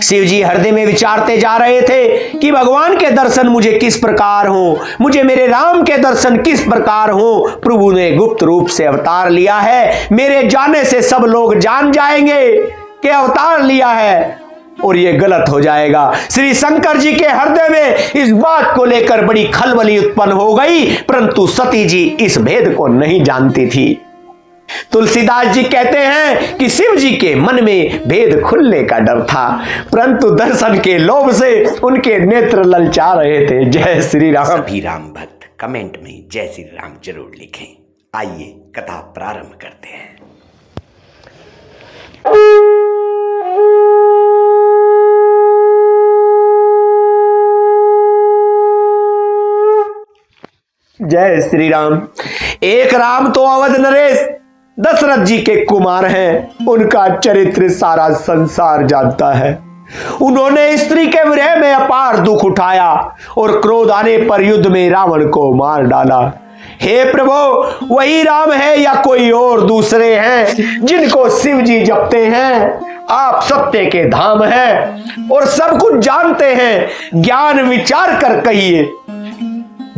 शिव जी हृदय में विचारते जा रहे थे कि भगवान के दर्शन मुझे किस प्रकार हो, मुझे मेरे राम के दर्शन किस प्रकार हो। प्रभु ने गुप्त रूप से अवतार लिया है, मेरे जाने से सब लोग जान जाएंगे कि अवतार लिया है और ये गलत हो जाएगा। श्री शंकर जी के हृदय में इस बात को लेकर बड़ी खलबली उत्पन्न हो गई, परंतु सती जी इस भेद को नहीं जानती थी। तुलसीदास जी कहते हैं कि शिव जी के मन में भेद खुलने का डर था, परंतु दर्शन के लोभ से उनके नेत्र ललचा रहे थे। जय श्री राम। सभी राम भक्त कमेंट में जय श्री राम जरूर लिखें। आइए कथा प्रारंभ करते हैं। जय श्री राम। एक राम तो अवध नरेश दशरथ जी के कुमार हैं, उनका चरित्र सारा संसार जानता है। उन्होंने स्त्री के विरह में अपार दुख उठाया और क्रोध आने पर युद्ध में रावण को मार डाला। हे प्रभु, वही राम है या कोई और दूसरे हैं जिनको शिव जी जपते हैं? आप सत्य के धाम हैं और सब कुछ जानते हैं, ज्ञान विचार कर कहिए।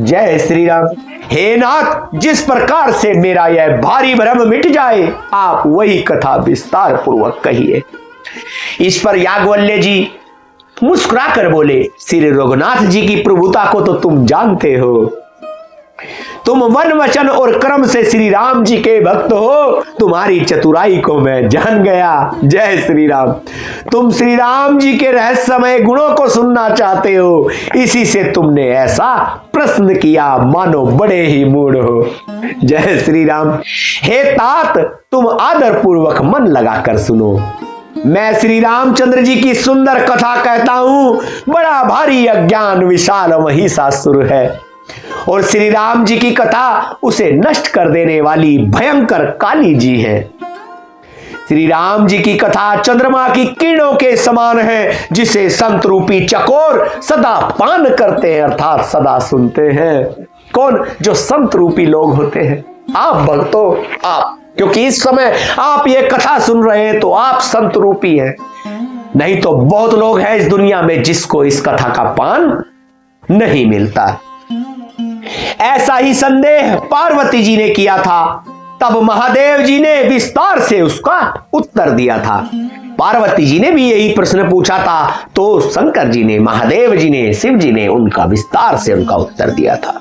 जय श्री राम। हे नाथ, जिस प्रकार से मेरा यह भारी भ्रम मिट जाए, आप वही कथा विस्तार पूर्वक कहिए। इस पर याज्ञवल्क्य जी मुस्कुरा कर बोले, श्री रघुनाथ जी की प्रभुता को तो तुम जानते हो। तुम वन वचन और कर्म से श्री राम जी के भक्त हो, तुम्हारी चतुराई को मैं जान गया। जय श्री राम। तुम श्री राम जी के रहस्यमय गुणों को सुनना चाहते हो, इसी से तुमने ऐसा प्रश्न किया, मानो बड़े ही मूढ़ हो। जय श्री राम। हे तात, तुम आदर पूर्वक मन लगाकर सुनो। मैं श्री रामचंद्र जी की सुंदर कथा कहता हूं। बड़ा भारी अज्ञान विशाल महिषासुर है और श्री राम जी की कथा उसे नष्ट कर देने वाली भयंकर काली जी है। श्री राम जी की कथा चंद्रमा की किरणों के समान है, जिसे संत रूपी चकोर सदा पान करते हैं, अर्थात सदा सुनते हैं। कौन? जो संत रूपी लोग होते हैं। आप भक्तों, आप, क्योंकि इस समय आप ये कथा सुन रहे हैं तो आप संत रूपी हैं। नहीं तो बहुत लोग हैं इस दुनिया में जिसको इस कथा का पान नहीं मिलता। ऐसा ही संदेह पार्वती जी ने किया था, तब महादेव जी ने विस्तार से उसका उत्तर दिया था। पार्वती जी ने भी यही प्रश्न पूछा था, तो शंकर जी ने, महादेव जी ने, शिव जी ने उनका विस्तार से उनका उत्तर दिया था।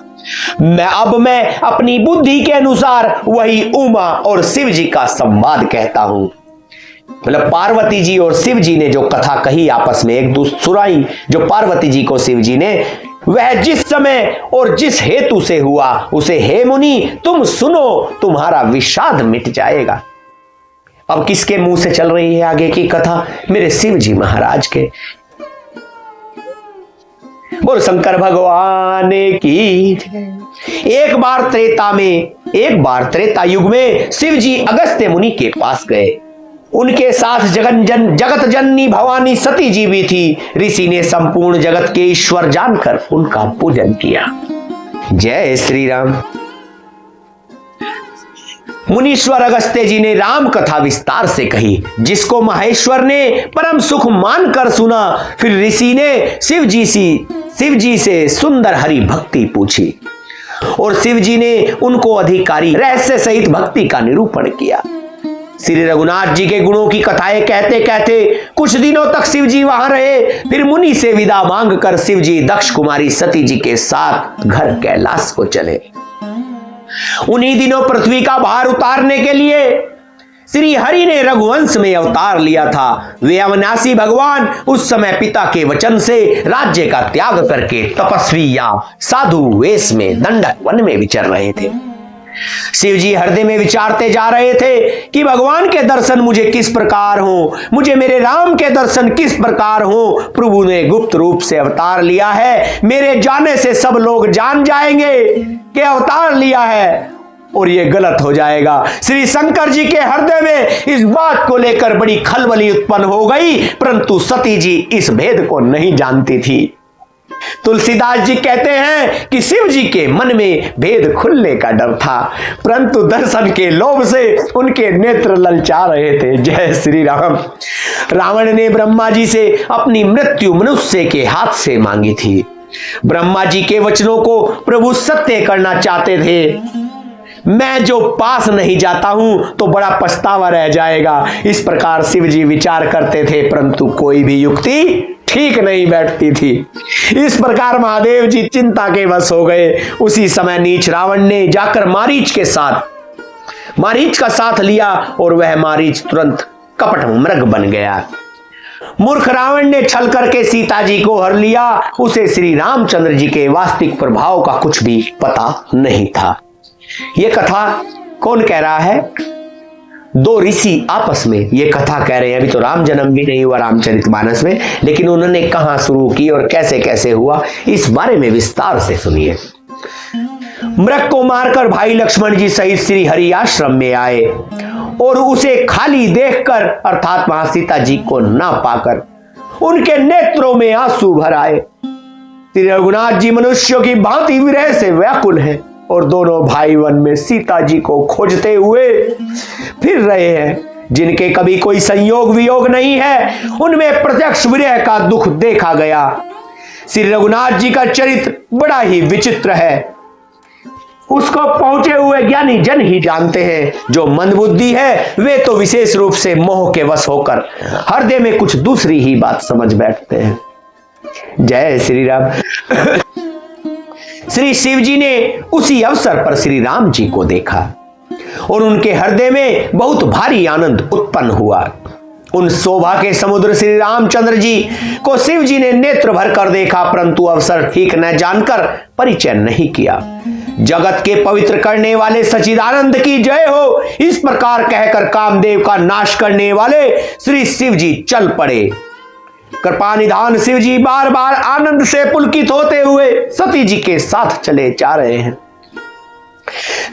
मैं अपनी बुद्धि के अनुसार वही उमा और शिव जी का संवाद कहता हूं। मतलब पार्वती जी और शिव जी ने जो कथा कही, आपस में एक दूसरे सुनाई, जो पार्वती जी को शिव जी ने, वह जिस समय और जिस हेतु से हुआ उसे हे मुनि तुम सुनो, तुम्हारा विषाद मिट जाएगा। अब किसके मुंह से चल रही है आगे की कथा? मेरे शिव जी महाराज के। बोल शंकर भगवान की। एक बार त्रेता युग में शिव जी अगस्त्य मुनि के पास गए। उनके साथ जगत जननी भवानी सती जी भी थी। ऋषि ने संपूर्ण जगत के ईश्वर जानकर उनका पूजन किया। जय श्री राम। मुनीश्वर अगस्त्य जी ने राम कथा विस्तार से कही, जिसको महेश्वर ने परम सुख मानकर सुना। फिर ऋषि ने शिव जी से सुंदर हरि भक्ति पूछी और शिव जी ने उनको अधिकारी रहस्य सहित भक्ति का निरूपण किया। श्री रघुनाथ जी के गुणों की कथाएं कहते कहते कुछ दिनों तक शिव जी वहां रहे। फिर मुनि से विदा मांगकर शिव जी दक्ष कुमारी सती जी के साथ घर कैलाश को चले। उन्हीं दिनों पृथ्वी का भार उतारने के लिए श्री हरि ने रघुवंश में अवतार लिया था। वे अविनाशी भगवान उस समय पिता के वचन से राज्य का त्याग करके तपस्वी या साधु वेश में दंडक वन में विचर रहे थे। शिव जी हृदय में विचारते जा रहे थे कि भगवान के दर्शन मुझे किस प्रकार हो, मुझे मेरे राम के दर्शन किस प्रकार हो। प्रभु ने गुप्त रूप से अवतार लिया है, मेरे जाने से सब लोग जान जाएंगे कि अवतार लिया है और ये गलत हो जाएगा। श्री शंकर जी के हृदय में इस बात को लेकर बड़ी खलबली उत्पन्न हो गई, परंतु सती जी इस भेद को नहीं जानती थी। तुलसीदास जी कहते हैं कि शिव जी के मन में भेद खुलने का डर था, परंतु दर्शन के लोभ से उनके नेत्र ललचा रहे थे। जय श्री राम। रावण ने ब्रह्मा जी से अपनी मृत्यु मनुष्य के हाथ से मांगी थी। ब्रह्मा जी के वचनों को प्रभु सत्य करना चाहते थे। मैं जो पास नहीं जाता हूं तो बड़ा पछतावा रह जाएगा, इस प्रकार शिव जी विचार करते थे, परंतु कोई भी युक्ति ठीक नहीं बैठती थी। इस प्रकार महादेव जी चिंता के वश हो गए। उसी समय नीच रावण ने जाकर मारीच का साथ लिया और वह मारीच तुरंत कपट मृग बन गया। मूर्ख रावण ने छल करके सीता जी को हर लिया। उसे श्री रामचंद्र जी के वास्तविक प्रभाव का कुछ भी पता नहीं था। यह कथा कौन कह रहा है? दो ऋषि आपस में ये कथा कह रहे हैं। अभी तो राम जन्म भी नहीं हुआ रामचरितमानस में, लेकिन उन्होंने कहां शुरू की और कैसे कैसे हुआ, इस बारे में विस्तार से सुनिए। मृग को मारकर भाई लक्ष्मण जी सहित श्री हरि आश्रम में आए और उसे खाली देखकर अर्थात वहां सीता जी को ना पाकर उनके नेत्रों में आंसू भर आए। श्री रघुनाथ जी मनुष्यों की भांति विरह से व्याकुल हैं और दोनों भाई वन में सीता जी को खोजते हुए फिर रहे हैं। जिनके कभी कोई संयोग वियोग नहीं है, उनमें प्रत्यक्ष विरह का दुख देखा गया। श्री रघुनाथ जी का चरित्र बड़ा ही विचित्र है। उसको पहुंचे हुए ज्ञानी जन ही जानते हैं। जो मंदबुद्धि है वे तो विशेष रूप से मोह के वश होकर हृदय में कुछ दूसरी ही बात समझ बैठते हैं। जय श्री राम। श्री शिव जी ने उसी अवसर पर श्री राम जी को देखा और उनके हृदय में बहुत भारी आनंद उत्पन्न हुआ। उन शोभा के समुद्र श्री रामचंद्र जी को शिव जी ने नेत्र भर कर देखा, परंतु अवसर ठीक न जानकर परिचय नहीं किया। जगत के पवित्र करने वाले सच्चिदानंद की जय हो, इस प्रकार कहकर कामदेव का नाश करने वाले श्री शिव जी चल पड़े। कृपा निधान शिव जी बार बार आनंद से पुलकित होते हुए सती जी के साथ चले जा रहे हैं।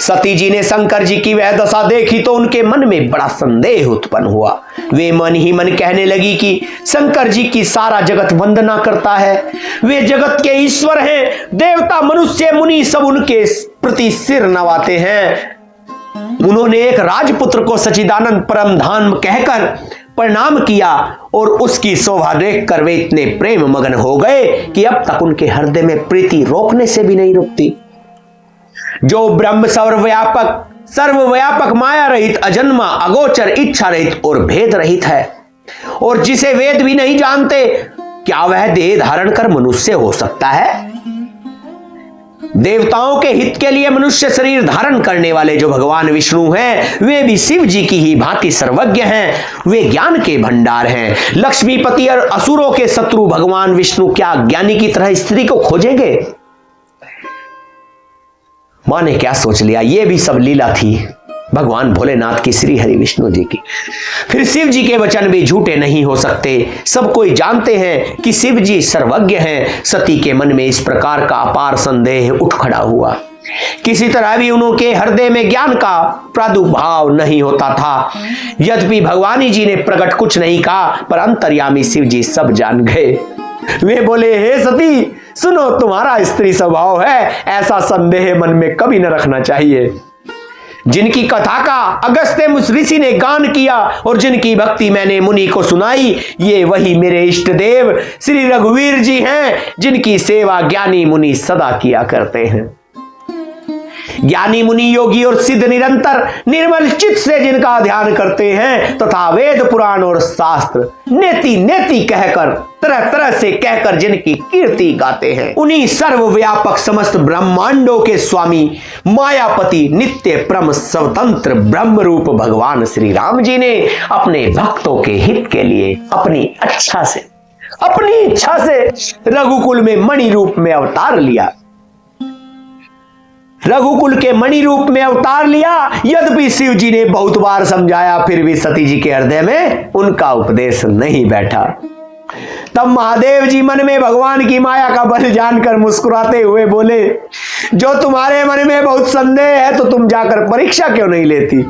सती जी ने शंकर जी की वह दशा देखी तो उनके मन में बड़ा संदेह उत्पन्न हुआ। वे मन ही मन कहने लगी कि शंकर जी की सारा जगत वंदना करता है, वे जगत के ईश्वर हैं, देवता मनुष्य मुनि सब उनके प्रति सिर नवाते हैं। उन्होंने एक राजपुत्र को सच्चिदानंद परम धाम कहकर प्रणाम किया और उसकी शोभा देखकर वे इतने प्रेम मगन हो गए कि अब तक उनके हृदय में प्रीति रोकने से भी नहीं रुकती। जो ब्रह्म सर्वव्यापक माया रहित अजन्मा अगोचर इच्छा रहित और भेद रहित है और जिसे वेद भी नहीं जानते, क्या वह देह धारण कर मनुष्य हो सकता है? देवताओं के हित के लिए मनुष्य शरीर धारण करने वाले जो भगवान विष्णु हैं, वे भी शिव जी की ही भांति सर्वज्ञ हैं। वे ज्ञान के भंडार हैं। लक्ष्मीपति और असुरों के शत्रु भगवान विष्णु क्या ज्ञानी की तरह स्त्री को खोजेंगे? मां ने क्या सोच लिया, ये भी सब लीला थी भगवान भोलेनाथ की, श्री हरि विष्णु जी की। फिर शिव जी के वचन भी झूठे नहीं हो सकते। सब कोई जानते हैं कि शिव जी सर्वज्ञ हैं। सती के मन में इस प्रकार का अपार संदेह उठ खड़ा हुआ। किसी तरह भी उनके हृदय में ज्ञान का प्रादुर्भाव नहीं होता था। यद्यपि भगवानी जी ने प्रकट कुछ नहीं कहा, पर अंतर्यामी शिव जी सब जान गए। वे बोले, हे सती सुनो, तुम्हारा स्त्री स्वभाव है, ऐसा संदेह मन में कभी न रखना चाहिए। जिनकी कथा का अगस्त्य ऋषि ने गान किया और जिनकी भक्ति मैंने मुनि को सुनाई, ये वही मेरे इष्ट देव श्री रघुवीर जी हैं, जिनकी सेवा ज्ञानी मुनि सदा किया करते हैं। ज्ञानी मुनि योगी और सिद्ध निरंतर निर्मल चित्त से जिनका ध्यान करते हैं तथा वेद पुराण और शास्त्र नेति नेति कहकर तरह तरह से कहकर जिनकी कीर्ति गाते हैं, उन्हीं सर्वव्यापक समस्त ब्रह्मांडों के स्वामी मायापति नित्य परम स्वतंत्र ब्रह्म रूप भगवान श्री राम जी ने अपने भक्तों के हित के लिए अपनी इच्छा से रघुकुल में मणि रूप में अवतार लिया। रघुकुल के मणि रूप में अवतार लिया। यद्यपि शिव जी ने बहुत बार समझाया, फिर भी सती जी के हृदय में उनका उपदेश नहीं बैठा। तब महादेव जी मन में भगवान की माया का बल जानकर मुस्कुराते हुए बोले, जो तुम्हारे मन में बहुत संदेह है तो तुम जाकर परीक्षा क्यों नहीं लेती?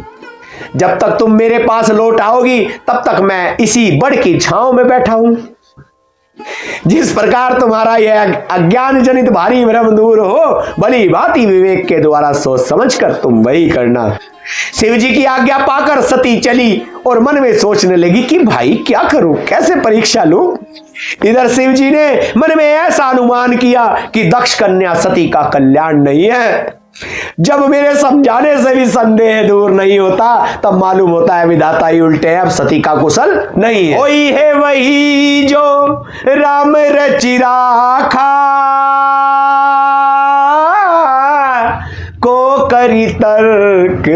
जब तक तुम मेरे पास लौट आओगी तब तक मैं इसी बड़ की छांव में बैठा हूं। जिस प्रकार तुम्हारा यह अज्ञान जनित भारी भ्रम दूर हो, भली भांति विवेक के द्वारा सोच समझकर तुम वही करना। शिव जी की आज्ञा पाकर सती चली और मन में सोचने लगी कि भाई क्या करूं, कैसे परीक्षा लूं। इधर शिव जी ने मन में ऐसा अनुमान किया कि दक्ष कन्या सती का कल्याण नहीं है। जब मेरे समझाने से भी संदेह दूर नहीं होता, तब मालूम होता है विधाता ही उल्टे हैं, अब सती का कुशल नहीं है। वही है वही जो राम रचि राखा, को करी तर्क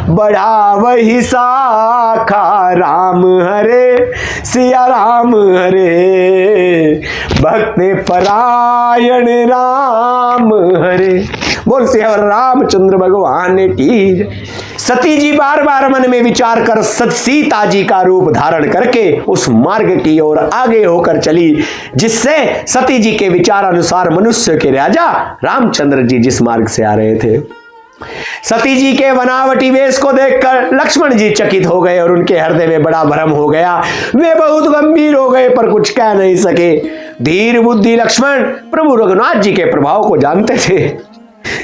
बढ़ा वही शाखा। राम हरे सिया राम हरे, भक्त परायण राम हरे। बोल सिया रामचंद्र भगवान की। सती जी बार बार मन में विचार कर सीता जी का रूप धारण करके उस मार्ग की ओर आगे होकर चली, जिससे सती जी के विचार अनुसार मनुष्य के राजा रामचंद्र जी जिस मार्ग से आ रहे थे। सती जी के बनावटी वेश को देखकर लक्ष्मण जी चकित हो गए और उनके हृदय में बड़ा भ्रम हो गया। वे बहुत गंभीर हो गए पर कुछ कह नहीं सके। धीर बुद्धि लक्ष्मण प्रभु रघुनाथ जी के प्रभाव को जानते थे।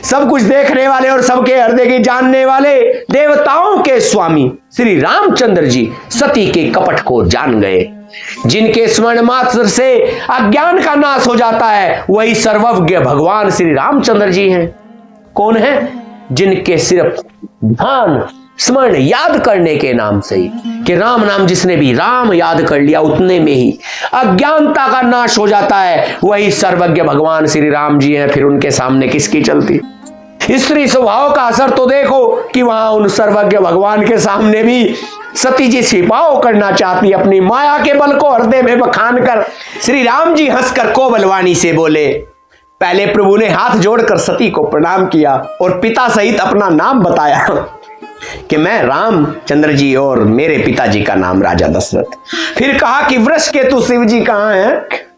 सब कुछ देखने वाले और सबके हृदय की जानने वाले देवताओं के स्वामी श्री रामचंद्र जी सती के कपट को जान गए। जिनके स्मरण मात्र से अज्ञान का नाश हो जाता है, वही सर्वज्ञ भगवान श्री रामचंद्र जी हैं। कौन है? जिनके सिर्फ ध्यान स्मरण याद करने के नाम से ही, कि राम नाम जिसने भी राम याद कर लिया, उतने में ही अज्ञानता का नाश हो जाता है, वही सर्वज्ञ भगवान श्री राम जी हैं। फिर उनके सामने किसकी चलती? स्त्री स्वभाव का असर तो देखो कि वहां उन सर्वज्ञ भगवान के सामने भी सती जी छिपाव करना चाहती। अपनी माया के बल को हृदय में बखान कर श्री राम जी हंसकर कोमलवाणी से बोले। पहले प्रभु ने हाथ जोड़कर सती को प्रणाम किया और पिता सहित अपना नाम बताया कि मैं रामचंद्र जी और मेरे पिताजी का नाम राजा दशरथ। फिर कहा कि वृषकेतु शिव जी कहाँ हैं?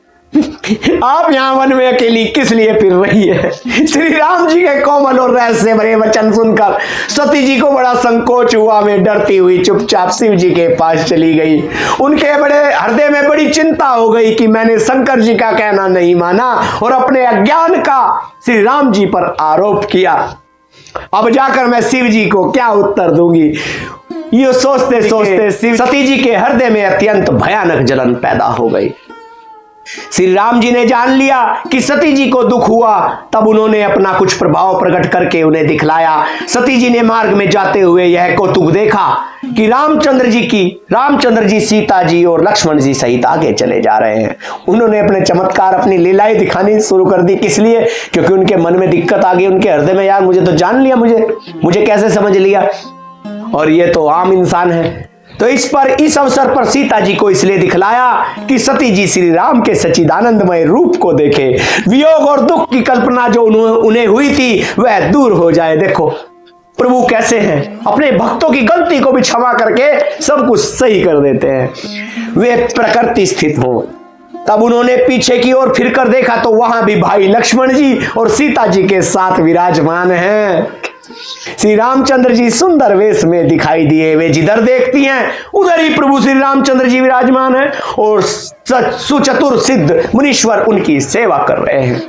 आप यहां वन में अकेली किस लिए फिर रही है? श्री राम जी के कोमल और रहस्य भरे वचन सुनकर सती जी को बड़ा संकोच हुआ। वे डरती हुई चुपचाप शिव जी के पास चली गई। उनके बड़े हृदय में बड़ी चिंता हो गई कि मैंने शंकर जी का कहना नहीं माना और अपने अज्ञान का श्री राम जी पर आरोप किया। अब जाकर मैं शिव जी को क्या उत्तर दूंगी? ये सोचते सोचते सती जी के हृदय में अत्यंत भयानक जलन पैदा हो गई। श्री राम जी ने जान लिया कि सती जी को दुख हुआ, तब उन्होंने अपना कुछ प्रभाव प्रकट करके उन्हें दिखलाया। सती जी ने मार्ग में जाते हुए यह कौतुक देखा कि रामचंद्र जी सीता जी और लक्ष्मण जी सहित आगे चले जा रहे हैं। उन्होंने अपने चमत्कार, अपनी लीलाएं दिखानी शुरू कर दी। किस लिए? क्योंकि उनके मन में दिक्कत आ गई उनके हृदय में, यार मुझे तो जान लिया, मुझे कैसे समझ लिया, और ये तो आम इंसान है। तो इस अवसर पर सीता जी को इसलिए दिखलाया कि सती जी श्री राम के सच्चिदानंदमय रूप को देखे, वियोग और दुख की कल्पना जो उन्हें हुई थी वह दूर हो जाए। देखो प्रभु कैसे हैं, अपने भक्तों की गलती को भी क्षमा करके सब कुछ सही कर देते हैं। वे प्रकृति स्थित हो। तब उन्होंने पीछे की ओर फिरकर देखा तो वहां भी भाई लक्ष्मण जी और सीता जी के साथ विराजमान हैं। श्री रामचंद्र जी सुंदर वेश में दिखाई दिए। वे जिधर देखती हैं उधर ही प्रभु श्री रामचंद्र जी विराजमान हैं और सुचतुर सिद्ध मुनीश्वर उनकी सेवा कर रहे हैं।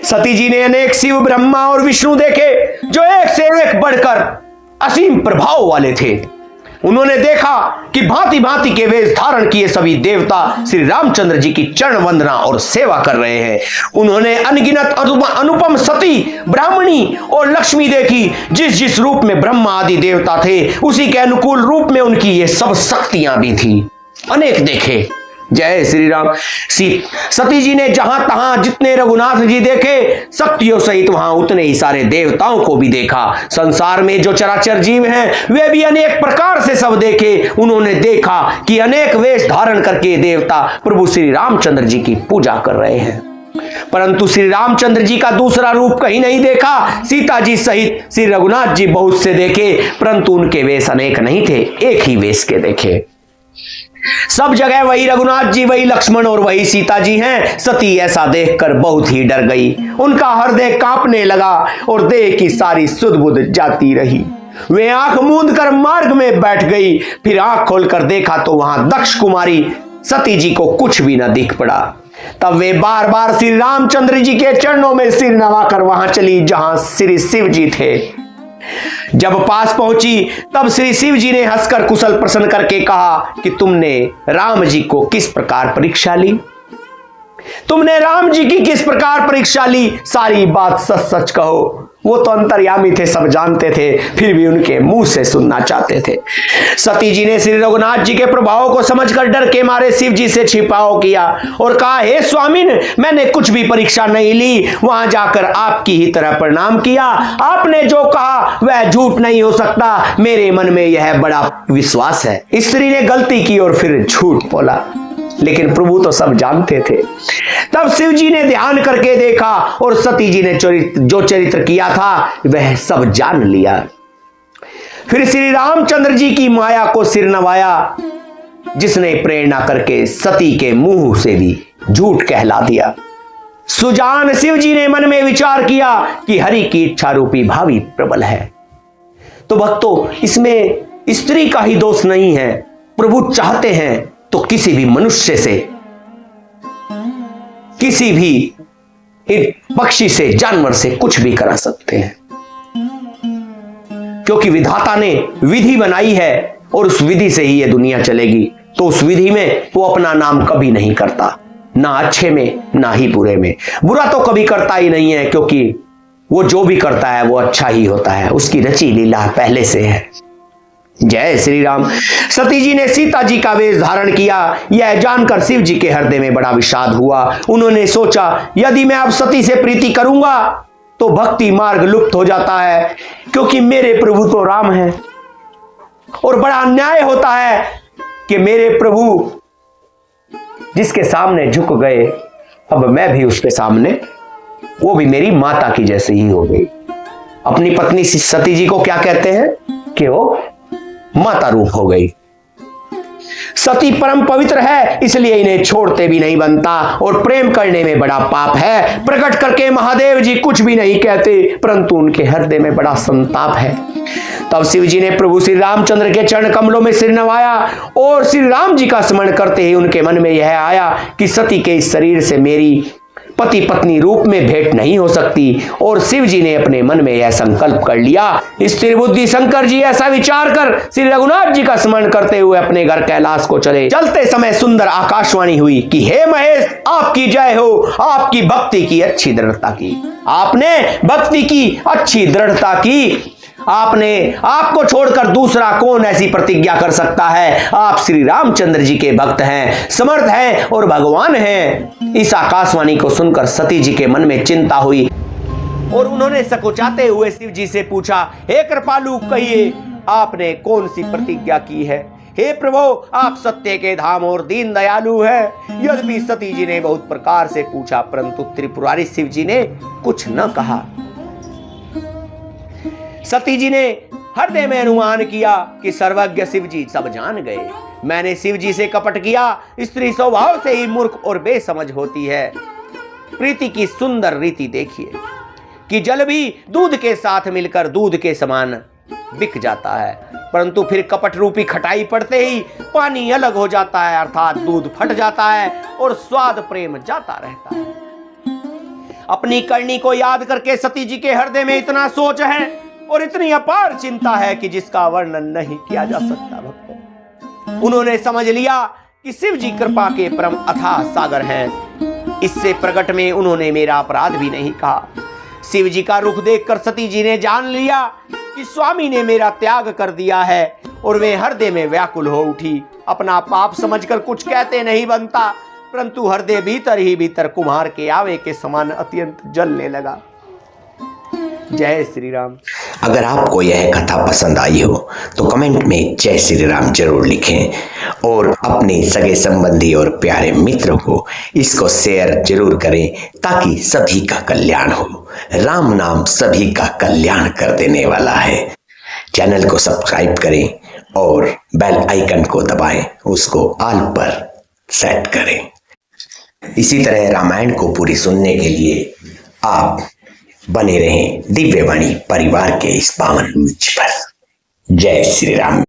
सती जी ने अनेक शिव, ब्रह्मा और विष्णु देखे जो एक से एक बढ़कर असीम प्रभाव वाले थे। उन्होंने देखा कि भांति भांति के वेश धारण किए सभी देवता श्री रामचंद्र जी की चरण वंदना और सेवा कर रहे हैं। उन्होंने अनगिनत अनुपम सती, ब्राह्मणी और लक्ष्मी देखी। जिस जिस रूप में ब्रह्मा आदि देवता थे, उसी के अनुकूल रूप में उनकी ये सब शक्तियां भी थी। अनेक देखे। जय श्री राम। सती जी ने जहां तहां जितने रघुनाथ जी देखे, शक्तियों सहित वहां उतने ही सारे देवताओं को भी देखा। संसार में जो चराचर जीव हैं वे भी अनेक प्रकार से सब देखे। उन्होंने देखा कि अनेक वेश धारण करके देवता प्रभु श्री रामचंद्र जी की पूजा कर रहे हैं, परंतु श्री रामचंद्र जी का दूसरा रूप कहीं नहीं देखा। सीता जी सहित श्री रघुनाथ जी बहुत से देखे, परंतु उनके वेश अनेक नहीं थे, एक ही वेश के देखे। सब जगह वही रघुनाथ जी, वही लक्ष्मण और वही सीता जी हैं। सती ऐसा देखकर बहुत ही डर गई। उनका हृदय कांपने लगा और देह की सारी सुध बुध जाती रही। वे आंख मूंद कर मार्ग में बैठ गई। फिर आंख खोलकर देखा तो वहां दक्ष कुमारी सती जी को कुछ भी न दिख पड़ा। तब वे बार बार श्री रामचंद्र जी के चरणों में सिर नवाकर वहां चली जहां श्री शिव जी थे। जब पास पहुंची तब श्री शिव जी ने हंसकर कुशल प्रश्न करके कहा कि तुमने राम जी को किस प्रकार परीक्षा ली? तुमने राम जी की किस प्रकार परीक्षा ली? सारी बात सच सच कहो। वो तो अंतर्यामी थे, सब जानते थे, फिर भी उनके मुंह से सुनना चाहते थे। सती जी ने श्री रघुनाथ जी के प्रभाव को समझकर डर के मारे शिव जी से छिपाव किया और कहा, हे स्वामिन, मैंने कुछ भी परीक्षा नहीं ली। वहां जाकर आपकी ही तरह प्रणाम किया। आपने जो कहा वह झूठ नहीं हो सकता। मेरे मन में यह बड़ा विश्वास है। स्त्री ने गलती की और फिर झूठ बोला, लेकिन प्रभु तो सब जानते थे। तब शिव जी ने ध्यान करके देखा और सती जी ने जो चरित्र किया था वह सब जान लिया। फिर श्री रामचंद्र जी की माया को सिर नवाया, जिसने प्रेरणा करके सती के मुंह से भी झूठ कहला दिया। सुजान शिव जी ने मन में विचार किया कि हरि की इच्छा रूपी भावी प्रबल है। तो भक्तों, इसमें स्त्री का ही दोष नहीं है। प्रभु चाहते हैं तो किसी भी मनुष्य से, किसी भी पक्षी से, जानवर से कुछ भी करा सकते हैं, क्योंकि विधाता ने विधि बनाई है और उस विधि से ही यह दुनिया चलेगी। तो उस विधि में वो अपना नाम कभी नहीं करता, ना अच्छे में ना ही बुरे में। बुरा तो कभी करता ही नहीं है, क्योंकि वो जो भी करता है वो अच्छा ही होता है। उसकी रची लीला पहले से है। जय श्री राम। सती जी ने सीता जी का वेश धारण किया। यह जानकर शिव जी के हृदय में बड़ा विषाद हुआ। उन्होंने सोचा, यदि मैं अब सती से प्रीति करूंगा तो भक्ति मार्ग लुप्त हो जाता है, क्योंकि मेरे प्रभु तो राम हैं। और बड़ा अन्याय होता है कि मेरे प्रभु जिसके सामने झुक गए, अब मैं भी उसके सामने, वो भी मेरी माता की जैसी ही हो गई। अपनी पत्नी सती जी को क्या कहते हैं कि वो माता रूप हो गई। सती परम पवित्र है, इसलिए इन्हें छोड़ते भी नहीं बनता, और प्रेम करने में बड़ा पाप है। प्रकट करके महादेव जी कुछ भी नहीं कहते, परंतु उनके हृदय में बड़ा संताप है। तब शिव जी ने प्रभु श्री रामचंद्र के चरण कमलों में सिर नवाया और श्री राम जी का स्मरण करते ही उनके मन में यह आया कि सती के इस शरीर से मेरी पति पत्नी रूप में भेंट नहीं हो सकती। और शिव जी ने अपने मन में यह संकल्प कर लिया। स्थिर बुद्धि शंकर जी ऐसा विचार कर श्री रघुनाथ जी का स्मरण करते हुए अपने घर कैलाश को चले। चलते समय सुंदर आकाशवाणी हुई कि हे महेश, आपकी जय हो, आपकी भक्ति की अच्छी दृढ़ता की। आपने भक्ति की अच्छी दृढ़ता की। आपको छोड़कर दूसरा कौन ऐसी प्रतिज्ञा कर सकता है? आप श्री रामचंद्र जी के भक्त हैं, समर्थ हैं और भगवान हैं। इस आकाशवाणी को सुनकर सती जी के मन में चिंता हुई और उन्होंने सकुचाते हुए शिव जी से पूछा, हे कृपालु, कहिए आपने कौन सी प्रतिज्ञा की है? हे प्रभु, आप सत्य के धाम और दीन दयालु हैं। यद्यपि सती जी ने बहुत प्रकार से पूछा, परंतु त्रिपुरारी शिव जी ने कुछ न कहा। सती जी ने हृदय में अनुमान किया कि सर्वज्ञ शिव जी सब जान गए। मैंने शिव जी से कपट किया। स्त्री स्वभाव से ही मूर्ख और बेसमझ होती है। प्रीति की सुंदर रीति देखिए कि जल भी दूध के साथ मिलकर दूध के समान बिक जाता है, परंतु फिर कपट रूपी खटाई पड़ते ही पानी अलग हो जाता है, अर्थात दूध फट जाता है और स्वाद प्रेम जाता रहता है। अपनी करनी को याद करके सती जी के हृदय में इतना सोच है और इतनी अपार चिंता है कि जिसका वर्णन नहीं किया जा सकता। भक्तों, उन्होंने समझ लिया कि शिव जी कृपा के परम अथाह सागर हैं। इससे प्रकट में उन्होंने मेरा अपराध भी नहीं कहा। शिव जी का रुख देखकर सती जी ने जान लिया कि स्वामी ने मेरा त्याग कर दिया है और वे हृदय में व्याकुल हो उठी। अपना पाप समझकर कुछ कहते नहीं बनता, परंतु हृदय भीतर ही भीतर कुम्हार के आवे के समान अत्यंत जलने लगा। जय श्री राम। अगर आपको यह कथा पसंद आई हो तो कमेंट में जय श्री राम जरूर लिखें और अपने सगे संबंधी और प्यारे मित्रों को इसको शेयर जरूर करें, ताकि सभी का कल्याण हो। राम नाम सभी का कल्याण कर देने वाला है। चैनल को सब्सक्राइब करें और बेल आइकन को दबाएं, उसको ऑल पर सेट करें। इसी तरह रामायण को पूरी सुनने के लिए आप बने रहें दिव्यवाणी परिवार के इस पावन मंच पर। जय श्री राम।